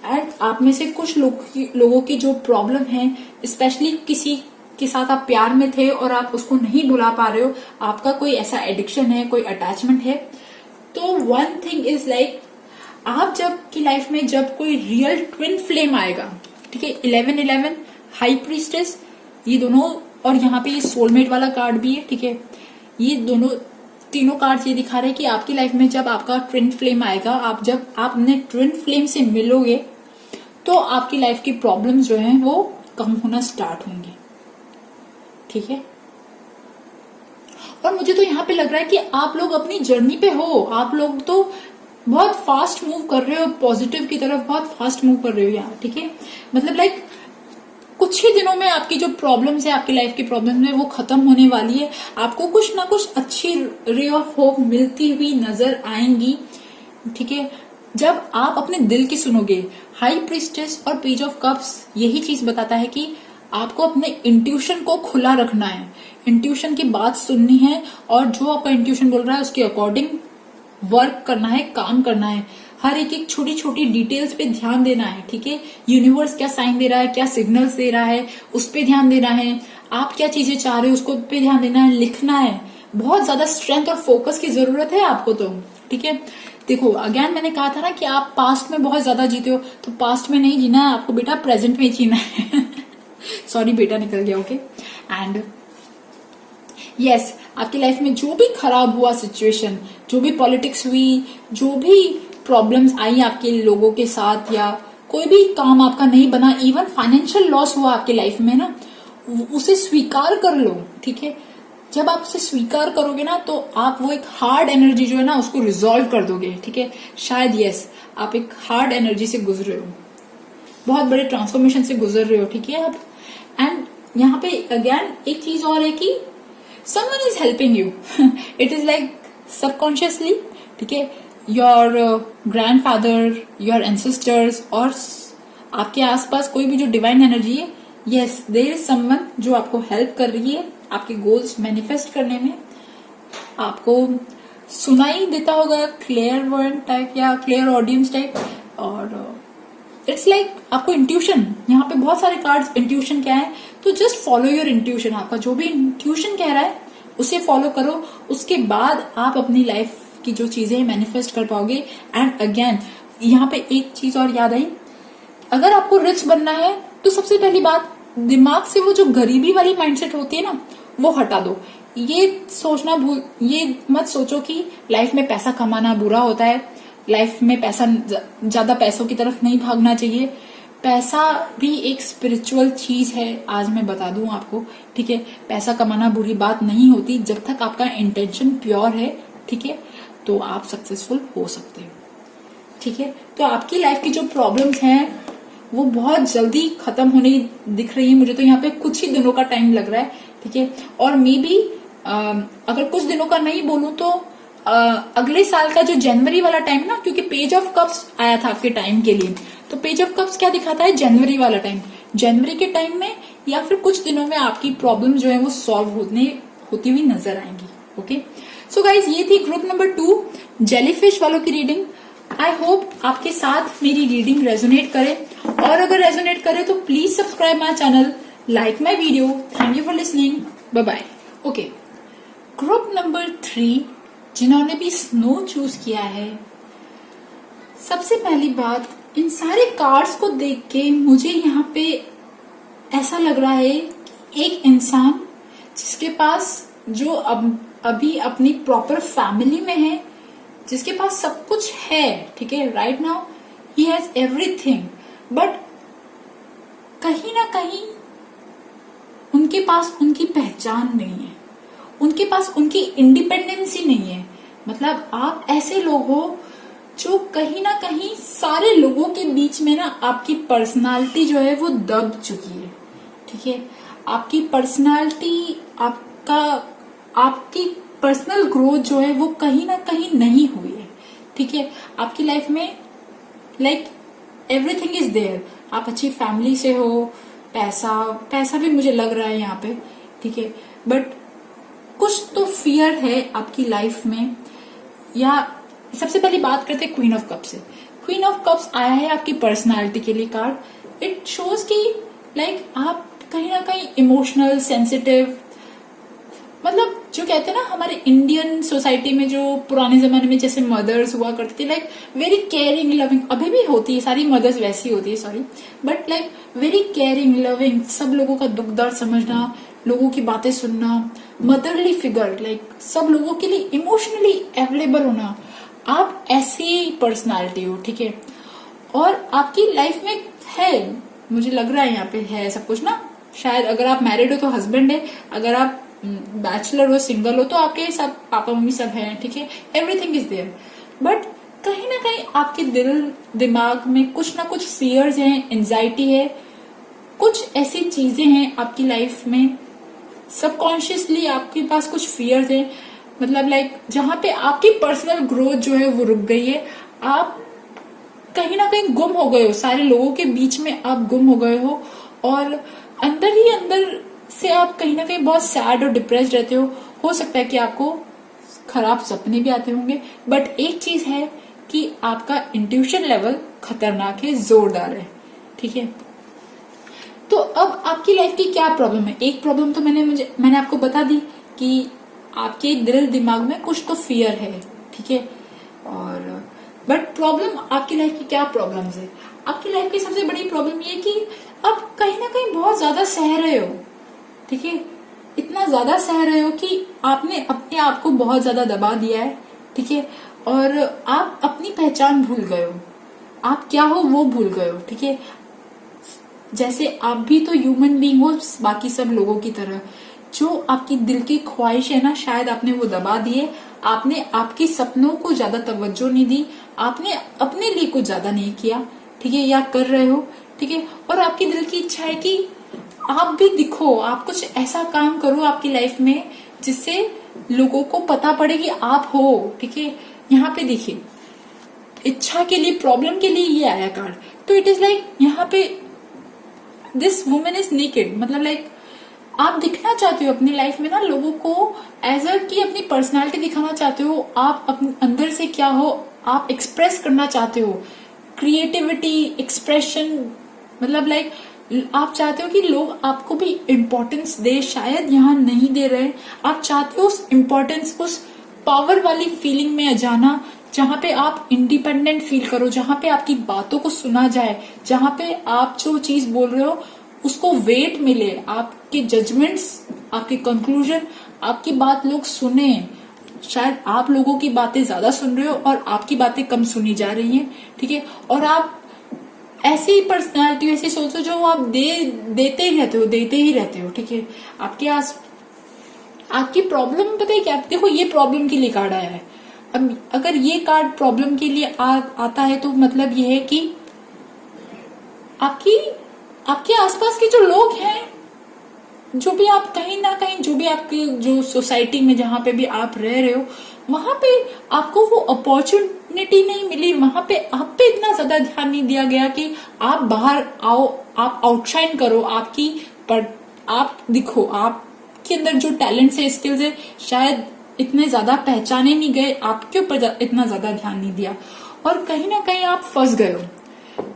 एंड आप में से कुछ लोगों की जो प्रॉब्लम है, स्पेशली किसी के साथ आप प्यार में थे और आप उसको नहीं भुला पा रहे हो, आपका कोई ऐसा एडिक्शन है, कोई अटैचमेंट है, तो वन थिंग इज लाइक आप जब की लाइफ में जब कोई रियल ट्विन फ्लेम आएगा, ठीक है, 1111, हाई प्रीस्टेस, ये दोनों, और यहाँ पे ये सोलमेट वाला कार्ड भी है, ठीक है। ये तीनों कार्ड ये दिखा रहे हैं कि आपकी लाइफ में जब आपका ट्विन फ्लेम आएगा, जब आप अपने ट्विन फ्लेम से मिलोगे तो आपकी लाइफ की प्रॉब्लम्स जो हैं वो कम होना स्टार्ट होंगी, ठीक है। और मुझे तो यहाँ पे लग रहा है कि आप लोग अपनी जर्नी पे हो, आप लोग तो बहुत फास्ट मूव कर रहे हो, पॉजिटिव की तरफ बहुत फास्ट मूव कर रहे हो यहाँ, ठीक है। मतलब लाइक कुछ ही दिनों में आपकी जो प्रॉब्लम्स है, आपकी लाइफ की प्रॉब्लम्स है, वो खत्म होने वाली है। आपको कुछ ना कुछ अच्छी रे ऑफ होप मिलती हुई नजर आएंगी, ठीक है, जब आप अपने दिल की सुनोगे। हाई प्रीस्टेस और पेज ऑफ कप्स यही चीज बताता है कि आपको अपने इंट्यूशन को खुला रखना है, इंट्यूशन की बात सुननी है और जो आपका इंट्यूशन बोल रहा है उसके अकॉर्डिंग वर्क करना है, काम करना है। हर एक छोटी छोटी डिटेल्स पे ध्यान देना है, ठीक है। यूनिवर्स क्या साइन दे रहा है, क्या सिग्नल्स दे रहा है, उस पे ध्यान देना है। आप क्या चीजें चाह रहे हो उसको पे ध्यान देना है, लिखना है। बहुत ज्यादा स्ट्रेंथ और फोकस की जरूरत है आपको, तो ठीक है। देखो अगेन मैंने कहा था ना कि आप पास्ट में बहुत ज्यादा जीते हो, तो पास्ट में नहीं जीना है आपको बेटा, प्रेजेंट में जीना है। सॉरी बेटा निकल गया, ओके। एंड यस, आपकी लाइफ में जो भी खराब हुआ सिचुएशन, जो भी पॉलिटिक्स हुई, जो भी प्रॉब्लम्स आई आपके लोगों के साथ, या कोई भी काम आपका नहीं बना, इवन फाइनेंशियल लॉस हुआ आपके लाइफ में ना, उसे स्वीकार कर लो, ठीक है। जब आप उसे स्वीकार करोगे ना तो आप वो एक हार्ड एनर्जी जो है ना उसको रिजॉल्व कर दोगे, ठीक है। शायद यस आप एक हार्ड एनर्जी से गुजरे हो, बहुत बड़े ट्रांसफॉर्मेशन से गुजर रहे हो, ठीक है आप। एंड यहाँ पे अगेन एक चीज और है कि someone is helping you. It is like subconsciously, ठीक है, your grandfather, your ancestors और आपके आसपास कोई भी जो डिवाइन एनर्जी है, yes there is someone जो आपको हेल्प कर रही है आपके गोल्स मैनिफेस्ट करने में। आपको सुनाई देता होगा क्लियर वर्ड टाइप या क्लियर ऑडियंस टाइप, और इट्स लाइक आपको इंट्यूशन, यहाँ पे बहुत सारे कार्ड्स इंट्यूशन क्या है, तो जस्ट फॉलो योर इंट्यूशन। आपका जो भी इंट्यूशन कह रहा है उसे फॉलो करो, उसके बाद आप अपनी लाइफ की जो चीजें मैनिफेस्ट कर पाओगे। एंड अगेन यहाँ पे एक चीज और याद आई, अगर आपको रिच बनना है तो सबसे पहली बात, दिमाग से वो जो गरीबी वाली माइंडसेट होती है ना, वो हटा दो। ये मत सोचो कि लाइफ में पैसा कमाना बुरा होता है, लाइफ में पैसा ज्यादा पैसों की तरफ नहीं भागना चाहिए। पैसा भी एक स्पिरिचुअल चीज है, आज मैं बता दूं आपको, ठीक है। पैसा कमाना बुरी बात नहीं होती जब तक आपका इंटेंशन प्योर है, ठीक है, तो आप सक्सेसफुल हो सकते हो, ठीक है। तो आपकी लाइफ की जो प्रॉब्लम्स हैं वो बहुत जल्दी खत्म होने दिख रही है मुझे, तो यहाँ पे कुछ ही दिनों का टाइम लग रहा है, ठीक है। और मे बी अगर कुछ दिनों का नहीं बोलूं तो अगले साल का जो जनवरी वाला टाइम ना, क्योंकि पेज ऑफ कप्स आया था आपके टाइम के लिए, तो पेज ऑफ कप्स क्या दिखाता है, जनवरी वाला टाइम। जनवरी के टाइम में या फिर कुछ दिनों में आपकी प्रॉब्लम जो है वो सॉल्व होती हुई नजर आएंगी। ओके, सो गाइज ये थी ग्रुप नंबर 2 जेलीफिश वालों की रीडिंग। आई होप आपके साथ मेरी रीडिंग रेजोनेट करे, और अगर रेजोनेट करे तो please subscribe my channel, like my video. Thank you for listening, bye bye. Okay, group number 3 जिन्होंने भी स्नो चूज किया है, सबसे पहली बात, इन सारे कार्ड्स को देख के मुझे यहाँ पे ऐसा लग रहा है कि एक इंसान जिसके पास जो अभी अपनी प्रॉपर फैमिली में है, जिसके पास सब कुछ है, ठीक है, right now he has everything, but कहीं ना कहीं उनके पास उनकी पहचान नहीं है, उनके पास उनकी इंडिपेंडेंसी नहीं है। मतलब आप ऐसे लोग हो जो कहीं ना कहीं सारे लोगों के बीच में ना आपकी पर्सनालिटी जो है वो दब चुकी है, ठीक है। आपकी पर्सनालिटी, आपकी पर्सनल ग्रोथ जो है वो कहीं ना कहीं नहीं हुई है, ठीक है। आपकी लाइफ में लाइक एवरीथिंग इज देयर, आप अच्छी फैमिली से हो, पैसा भी मुझे लग रहा है यहाँ पे, ठीक है, बट कुछ तो फियर है आपकी लाइफ में। या सबसे पहले बात करते हैं क्वीन ऑफ कप्स से। क्वीन ऑफ कप्स आया है आपकी पर्सनालिटी के लिए कार्ड। इट शोज कि लाइक आप कहीं ना कहीं इमोशनल, सेंसिटिव, मतलब जो कहते हैं ना हमारे इंडियन सोसाइटी में जो पुराने जमाने में जैसे मदर्स हुआ करती थी, लाइक वेरी केयरिंग लविंग, अभी भी होती है, सारी मदर्स वैसी होती है, sorry, but like very caring loving, सब लोगों का दुख दर्द समझना, लोगों की बातें सुनना, मदरली फिगर, लाइक सब लोगों के लिए इमोशनली अवेलेबल होना। आप ऐसी पर्सनालिटी हो, ठीक है, और आपकी लाइफ में है, मुझे लग रहा है यहाँ पे है सब कुछ ना। शायद अगर आप मैरिड हो तो हस्बैंड है, अगर आप बैचलर हो, सिंगल हो, तो आपके सब पापा मम्मी सब हैं, ठीक है, एवरीथिंग इज देयर, बट कहीं ना कहीं आपके दिमाग में कुछ ना कुछ फियर्स हैं, एंजाइटी है, कुछ ऐसी चीजें हैं आपकी लाइफ में, सबकॉन्शियसली आपके पास कुछ फियर्स हैं, मतलब लाइक जहां पे आपकी पर्सनल ग्रोथ जो है वो रुक गई है, आप कहीं ना कहीं गुम हो गए हो, सारे लोगों के बीच में आप गुम हो गए हो, और अंदर ही अंदर से आप कहीं ना कहीं बहुत सैड और डिप्रेस्ड रहते हो सकता है कि आपको खराब सपने भी आते होंगे, बट एक चीज है कि आपका इंट्यूशन लेवल खतरनाक है, जोरदार है, ठीक है। तो अब आपकी लाइफ की क्या प्रॉब्लम है? एक प्रॉब्लम तो मैंने आपको बता दी कि आपके दिल दिमाग में कुछ तो फियर है, ठीक है, और बट प्रॉब्लम आपकी लाइफ की क्या प्रॉब्लम्स है? आपकी लाइफ की सबसे बड़ी प्रॉब्लम ये कि आप कहीं ना कहीं बहुत ज्यादा सह रहे हो, ठीक है, इतना ज्यादा सह रहे हो कि आपने अपने आप को बहुत ज्यादा दबा दिया है, ठीक है, और आप अपनी पहचान भूल गए हो, आप क्या हो वो भूल गए हो, ठीक है। जैसे आप भी तो ह्यूमन बीइंग हो बाकी सब लोगों की तरह, जो आपकी दिल की ख्वाहिश है ना, शायद आपने वो दबा दिए, आपने आपके सपनों को ज्यादा तवज्जो नहीं दी, आपने अपने लिए कुछ ज्यादा नहीं किया, ठीक है, या कर रहे हो, ठीक है, और आपकी दिल की इच्छा है कि आप भी दिखो, आप कुछ ऐसा काम करो आपकी लाइफ में जिससे लोगों को पता पड़े कि आप हो, ठीक है। यहाँ पे देखिए, इच्छा के लिए, प्रॉब्लम के लिए ये आया कार्ड, तो इट इज लाइक यहाँ पे दिस वुमेन इज नेकेड, मतलब लाइक आप दिखना चाहते हो अपनी लाइफ में ना लोगों को एज अ की अपनी पर्सनालिटी दिखाना चाहते हो, आप अपने अंदर से क्या हो आप एक्सप्रेस करना चाहते हो, क्रिएटिविटी, एक्सप्रेशन, मतलब लाइक आप चाहते हो कि लोग आपको भी इम्पोर्टेंस दे, शायद यहाँ नहीं दे रहे, आप चाहते हो उस इम्पोर्टेंस, उस पावर वाली फीलिंग में जाना, जहां पे आप इंडिपेंडेंट फील करो, जहां पे आपकी बातों को सुना जाए, जहां पे आप जो चीज बोल रहे हो उसको वेट मिले, आपके जजमेंट्स, आपके कंक्लूजन, आपकी बात लोग सुने। शायद आप लोगों की बातें ज्यादा सुन रहे हो और आपकी बातें कम सुनी जा रही हैं, ठीक है। और आप ऐसी पर्सनालिटी, ऐसी सोचो जो आप देते ही रहते हो, ठीक है। आपके आस आपकी प्रॉब्लम पता है क्या, देखो ये प्रॉब्लम के लिए कार्ड आया है। अब अगर ये कार्ड प्रॉब्लम के लिए आता है तो मतलब ये है कि आपके आसपास के जो लोग हैं, जो भी आप कहीं ना कहीं, जो भी आपके जो सोसाइटी में जहां पे भी आप रह रहे हो, वहां पे आपको वो अपॉर्चुनिटी नहीं मिली, वहां पे आप पे इतना ज्यादा ध्यान नहीं दिया गया कि आप बाहर आओ, आप आउटशाइन करो, आप दिखो, आपके अंदर जो टैलेंट्स है, स्किल्स है, शायद इतने ज्यादा पहचाने नहीं गए, आपके ऊपर इतना ज्यादा ध्यान नहीं दिया, और कहीं ना कहीं आप फंस गए हो।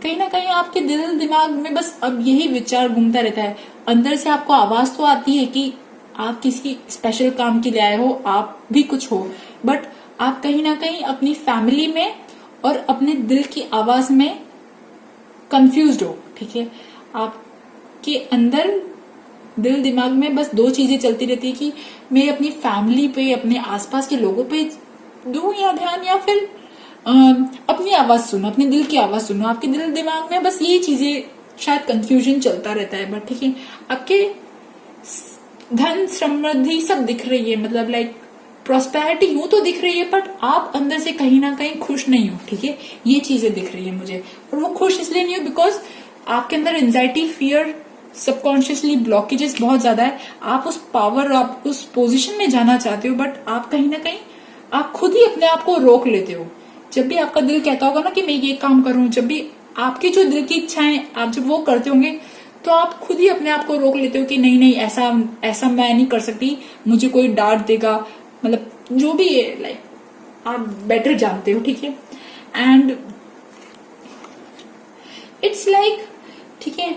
कहीं ना कहीं आपके दिल दिमाग में बस अब यही विचार घूमता रहता है। अंदर से आपको आवाज तो आती है कि आप किसी स्पेशल काम के लिए आए हो, आप भी कुछ हो, बट आप कहीं ना कहीं अपनी फैमिली में और अपने दिल की आवाज में कंफ्यूज्ड हो, ठीक है। आपके अंदर दिल दिमाग में बस दो चीजें चलती रहती है कि मैं अपनी फैमिली पे, अपने आसपास के लोगों पे दूं या ध्यान, या फिर अपनी आवाज सुनो, अपने दिल की आवाज सुनो। आपके दिल दिमाग में बस ये चीजें, शायद कंफ्यूजन चलता रहता है, बट ठीक है। आपके धन समृद्धि सब दिख रही है, मतलब लाइक प्रॉस्पेरिटी यूं तो दिख रही है, बट आप अंदर से कहीं ना कहीं खुश नहीं हो, ठीक है। ये चीजें दिख रही है मुझे, और वो खुश इसलिए नहीं हो बिकॉज आपके अंदर एंजाइटी, फियर, सबकॉन्शियसली ब्लॉकेजेस बहुत ज्यादा है। आप उस पावर, आप उस पोजीशन में जाना चाहते हो, बट आप कहीं ना कहीं आप खुद ही अपने आप को रोक लेते हो। जब भी आपका दिल कहता होगा ना कि मैं ये काम करूं, जब भी आपकी जो दिल की इच्छाएं आप जब वो करते होंगे, तो आप खुद ही अपने आप को रोक लेते हो कि नहीं नहीं, ऐसा मैं नहीं कर सकती, मुझे कोई डांट देगा, मतलब जो भी है, लाइक आप बेटर जानते हो, ठीक है। एंड इट्स लाइक, ठीक है,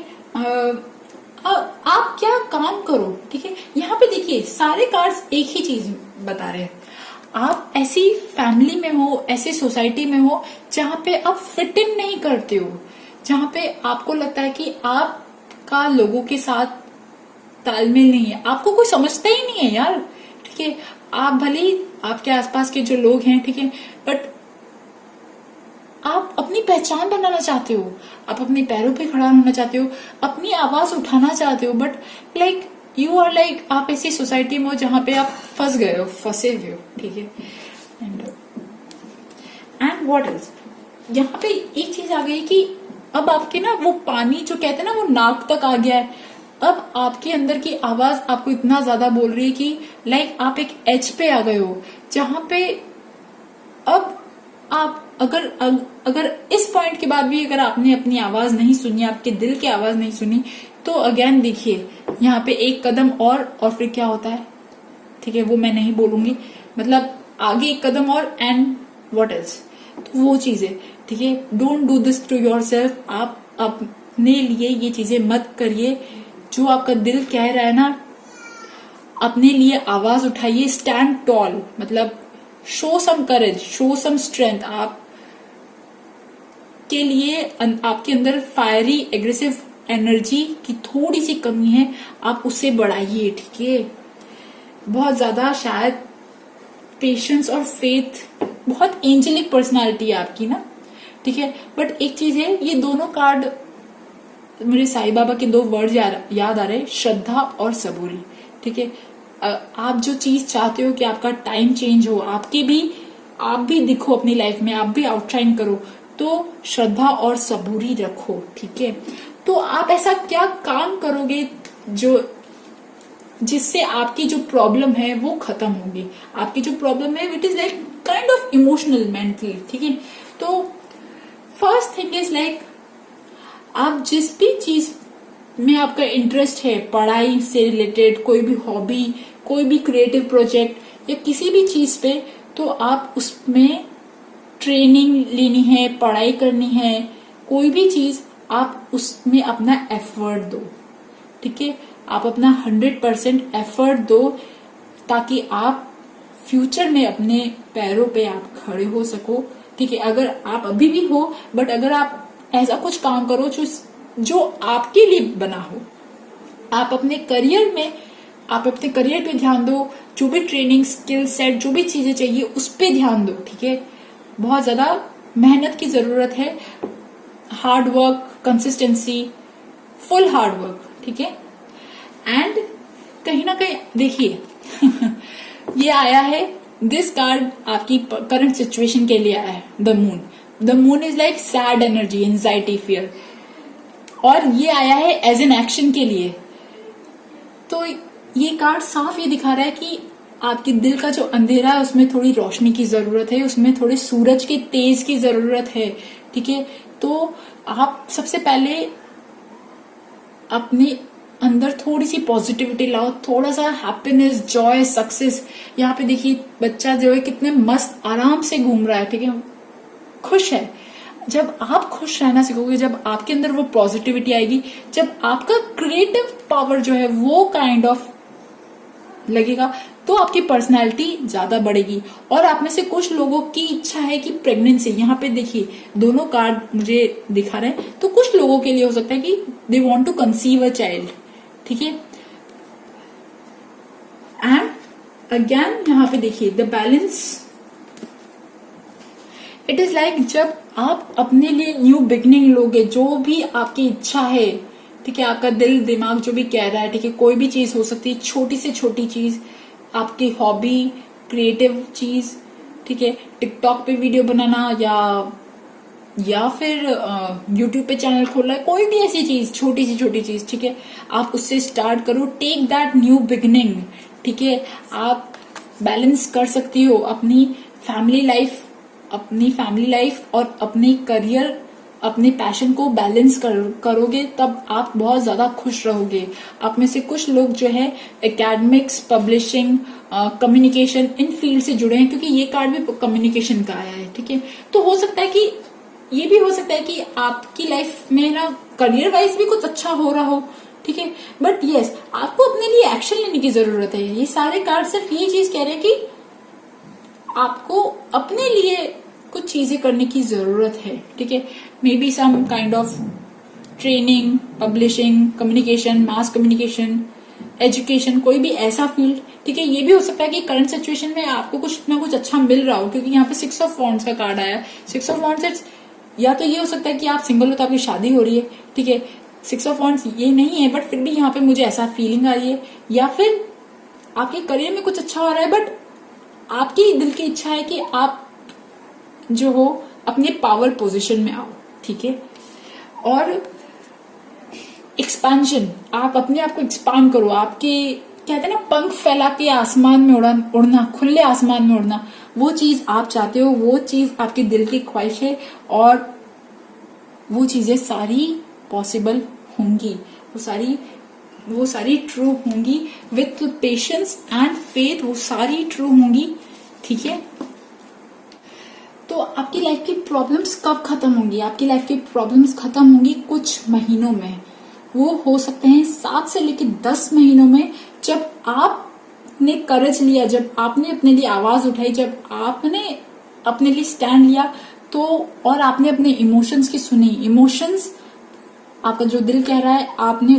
आप क्या काम करो, ठीक है। यहाँ पे देखिए सारे कार्ड्स एक ही चीज बता रहे हैं। आप ऐसी फैमिली में हो, ऐसी सोसाइटी में हो जहां पे आप फिट इन नहीं करते हो, जहां पे आपको लगता है कि आपका लोगों के साथ तालमेल नहीं है, आपको कोई समझता ही नहीं है यार, ठीक है। आप भले ही आपके आसपास के जो लोग हैं, ठीक है, बट आप अपनी पहचान बनाना चाहते हो, आप अपने पैरों पे खड़ा होना चाहते हो, अपनी आवाज उठाना चाहते हो, but like you are like, आप ऐसी सोसाइटी में हो जहां पे आप फंस गए हो, फंसे हुए हो, ठीक है। एंड व्हाट एल्स, यहाँ पे एक चीज आ गई कि अब आपके ना वो पानी जो कहते हैं ना, वो नाक तक आ गया है। अब आपके अंदर की आवाज आपको इतना ज्यादा बोल रही है कि लाइक आप एक एज पे आ गए हो, जहां पे अब आप अगर इस पॉइंट के बाद भी अगर आपने अपनी आवाज नहीं सुनी, आपके दिल की आवाज नहीं सुनी, तो अगेन देखिए यहाँ पे एक कदम और फिर क्या होता है, ठीक है, वो मैं नहीं बोलूंगी, मतलब आगे एक कदम और, एंड व्हाट एल्स, तो वो चीजें, ठीक है। Don't do this to yourself. आप अपने लिए ये चीजें मत करिए। जो आपका दिल कह रहा है ना, अपने लिए आवाज उठाइए, स्टैंड टॉल, मतलब शो सम करेज, शो सम स्ट्रेंथ। आप के लिए आपके अंदर फायरी एग्रेसिव एनर्जी की थोड़ी सी कमी है, आप उसे बढ़ाइए, ठीक है। बहुत ज्यादा शायद पेशेंस और फेथ, बहुत एंजेलिक पर्सनालिटी है आपकी ना, ठीक है। बट एक चीज है, ये दोनों कार्ड मेरे साईं बाबा के दो वर्ड याद आ रहे, श्रद्धा और सबूरी, ठीक है। आप जो चीज चाहते हो कि आपका टाइम चेंज हो, आप भी दिखो अपनी लाइफ में, आप भी आउटशाइन करो, तो श्रद्धा और सबूरी रखो, ठीक है। तो आप ऐसा क्या काम करोगे जिससे आपकी जो प्रॉब्लम है वो खत्म होगी। आपकी जो प्रॉब्लम है it is like kind of emotional, mentally, ठीक है। तो फर्स्ट थिंग इज लाइक, आप जिस भी चीज में आपका इंटरेस्ट है, पढ़ाई से रिलेटेड, कोई भी हॉबी, कोई भी क्रिएटिव प्रोजेक्ट या किसी भी चीज पे, तो आप उसमें ट्रेनिंग लेनी है, पढ़ाई करनी है, कोई भी चीज आप उसमें अपना एफर्ट दो, ठीक है। आप अपना 100% एफर्ट दो, ताकि आप फ्यूचर में अपने पैरों पे आप खड़े हो सको। ठीक है, अगर आप अभी भी हो, बट अगर आप ऐसा कुछ काम करो जो आपके लिए बना हो, आप अपने करियर पे ध्यान दो, जो भी ट्रेनिंग स्किल सेट, जो भी चीजें चाहिए उस पे ध्यान दो। ठीक है, बहुत ज्यादा मेहनत की जरूरत है, hard work, consistency, full hard work. ठीक है, एंड कहीं ना कहीं देखिए ये आया है, दिस कार्ड आपकी करंट सिचुएशन के लिए आया है, the moon is like sad energy, anxiety, fear, और ये आया है एज एन एक्शन के लिए। तो ये कार्ड साफ ये दिखा रहा है कि आपके दिल का जो अंधेरा है उसमें थोड़ी रोशनी की जरूरत है, उसमें थोड़े सूरज के तेज की जरूरत है। ठीक है, तो आप सबसे पहले अपने अंदर थोड़ी सी पॉजिटिविटी लाओ, थोड़ा सा हैप्पीनेस, जॉय, सक्सेस। यहाँ पे देखिए बच्चा जो है कितने मस्त आराम से घूम रहा है। ठीक है, खुश है। जब आप खुश रहना सीखोगे, जब आपके अंदर वो पॉजिटिविटी आएगी, जब आपका क्रिएटिव पावर जो है वो काइंड ऑफ लगेगा, तो आपकी पर्सनैलिटी ज्यादा बढ़ेगी। और आप में से कुछ लोगों की इच्छा है कि प्रेगनेंसी, यहाँ पे देखिए दोनों कार्ड मुझे दिखा रहे हैं, तो कुछ लोगों के लिए हो सकता है कि they want to conceive a child. ठीक है, एंड अगेन यहाँ पे देखिए the balance, it is like जब आप अपने लिए न्यू बिगनिंग लोगे, जो भी आपकी इच्छा है, ठीक है, आपका दिल दिमाग जो भी कह रहा है, ठीक है, कोई भी चीज हो सकती है, छोटी से छोटी चीज, आपकी हॉबी, क्रिएटिव चीज, ठीक है, टिकटॉक पे वीडियो बनाना या फिर यूट्यूब पे चैनल खोलना है, कोई भी ऐसी चीज, छोटी सी छोटी चीज, ठीक है, आप उससे स्टार्ट करो, टेक दैट न्यू बिगनिंग। ठीक है, आप बैलेंस कर सकती हो अपनी फैमिली लाइफ और अपनी करियर, अपने पैशन को बैलेंस करोगे, तब आप बहुत ज्यादा खुश रहोगे। आप में से कुछ लोग जो है एकेडमिक्स, पब्लिशिंग, कम्युनिकेशन, इन फील्ड से जुड़े हैं, क्योंकि ये कार्ड भी कम्युनिकेशन का आया है। ठीक है, तो हो सकता है कि ये भी हो सकता है कि आपकी लाइफ में ना करियर वाइज भी कुछ अच्छा हो रहा हो। ठीक है, बट यस, आपको अपने लिए एक्शन लेने की जरूरत है। ये सारे कार्ड सिर्फ ये चीज कह रहे हैं कि आपको अपने लिए कुछ चीजें करने की जरूरत है। ठीक है, maybe some kind of training, publishing, communication, mass communication, education, कोई भी ऐसा फील्ड। ठीक है, ये भी हो सकता है कि करंट सिचुएशन में आपको कुछ ना कुछ अच्छा मिल रहा हो, क्योंकि यहाँ पे 6 ऑफ वॉन्ड्स का कार्ड आया। 6 ऑफ वॉन्ड्स, या तो ये हो सकता है कि आप सिंगल हो तो आपकी शादी हो रही है। ठीक है, 6 ऑफ वॉन्ड्स ये नहीं है, बट फिर भी यहाँ पे मुझे ऐसा फीलिंग आ रही है, या फिर आपके करियर में कुछ अच्छा हो रहा है, बट आपकी दिल की इच्छा है कि आप जो हो अपने पावर पोजीशन में आओ। ठीक है, और एक्सपेंशन, आप अपने आप को एक्सपांड करो, आपके कहते हैं ना पंख फैला के आसमान में उड़ना, खुले आसमान में उड़ना, वो चीज आप चाहते हो, वो चीज आपके दिल की ख्वाहिश है, और वो चीजें सारी पॉसिबल होंगी, वो सारी ट्रू होंगी विथ पेशेंस एंड फेथ, वो सारी ट्रू होंगी। ठीक है, तो आपकी लाइफ की प्रॉब्लम्स कब खत्म होंगी? आपकी लाइफ की प्रॉब्लम्स खत्म होंगी कुछ महीनों में। वो हो सकते हैं 7 से लेकर 10 महीनों में, जब आपने करेज लिया, जब आपने अपने लिए आवाज उठाई, जब आपने अपने लिए स्टैंड लिया, तो और आपने अपने इमोशंस की सुनी। इमोशंस, आपका जो दिल कह रहा है, आपने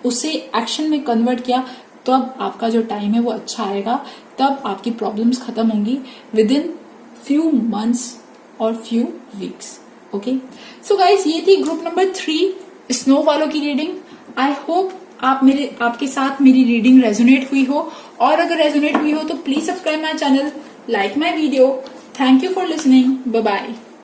उसे एक्शन में कन्वर्ट किया, तब आपका जो टाइम है वो अच्छा आएगा, तब आपकी प्रॉब्लम्स खत्म होंगी विद इन few months और few weeks। Okay, so guys, ये थी ग्रुप नंबर 3 स्नो वालों की रीडिंग। आई होप आपके साथ मेरी रीडिंग रेजोनेट हुई हो, और अगर रेजोनेट हुई हो तो please subscribe my channel, like my video. Thank you for listening, bye bye.